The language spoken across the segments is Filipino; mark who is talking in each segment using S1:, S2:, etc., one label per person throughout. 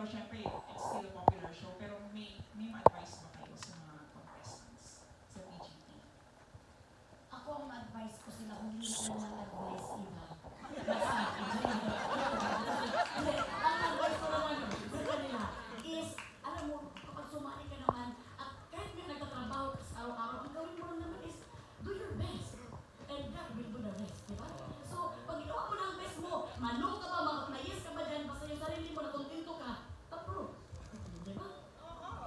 S1: pero syempre, it's still a popular show. Pero may ma-advise ba kayo sa mga contestants sa PGT?
S2: Ako ang advice ko sila kung hindi sila mag-advise iba. Ang advice ko naman sa kanila is, alam mo, kapag sumali ka naman, at kahit may nagtatrabaho ka sa araw-araw, ang gawin mo lang naman is, do your best. And God will do the rest, di ba? So, pag ginawa mo na ang best mo, manong ka ba, mga players ka ba dyan, basta yung sarili mo na kontento ka, approve. Di ba?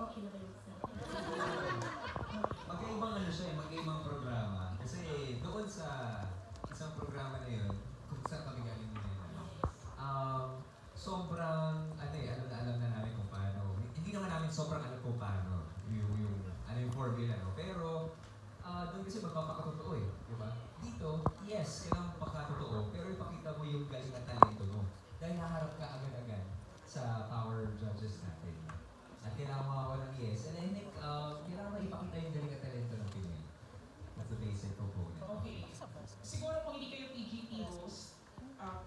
S2: Okay na ba yun, sir?
S3: Magkaibang ano siya eh, magkaibang programa. Kasi doon sa isang programa na yun, kung saan kami galing nila sobrang, alam na namin kung paano. Hindi naman namin sobrang alam kung paano yung formula, no? Pero, doon kasi magpapakatotoo eh, di ba? Dito, yes, kailangan magpakatotoo, pero ipakita mo yung galing at talento mo. Dahil haharap ka agad-agad sa power judges natin. At kailangan mo ako ng yes. And I think, kailangan mo ipakita yung galing at talento ng Pinoy. That's the basic component.
S1: Okay. Siguro kung hindi kayo PGT host,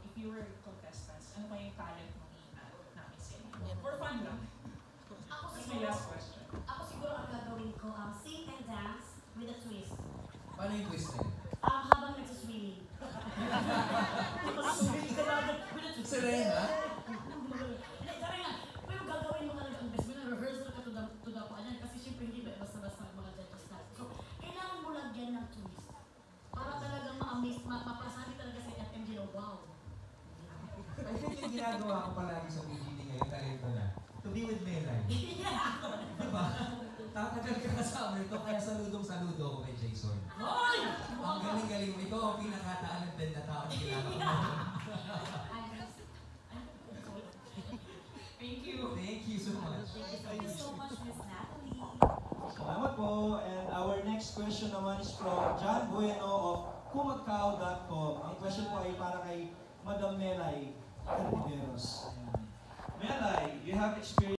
S1: if you were contestants, ano kaya yung talent mo namin sa inyo? For fun lang. That's my last question.
S2: Ako siguro ang gagawin ko, sing and dance with a twist.
S3: Paano yung twist na yun?
S2: Habang nagsiswimming. Swimming ka lang with a twist.
S3: Serena?
S2: Hindi, sorry nga. Pero gagawin mo talaga ang best mo na rehearsal ka to the kuanan kasi syempre hindi ba basta-basta mga judges na. So, kailangan mo lagyan ng twist. Para talagang ma-amaze, mapasabi talaga sa FMG na wow.
S3: I think yung ginagawa ko palagi sa PGT ngayon, talento na. To be with Melay. Diba? Tatagal ka kasama ito, kaya saludong-saludo ako kay Jason.
S2: Hoy!
S3: Ang galing-galing mo. Ikaw ang pinakataan din na tao na ginagawa mo.
S1: Thank you.
S3: Thank you so much.
S2: Thank you so much, Miss Natalie.
S4: Salamat po. And our next question naman is from John Bueno of kumagkao.com. Ang question po ay para kay Madam Melay Carniveros. Melay, you have experience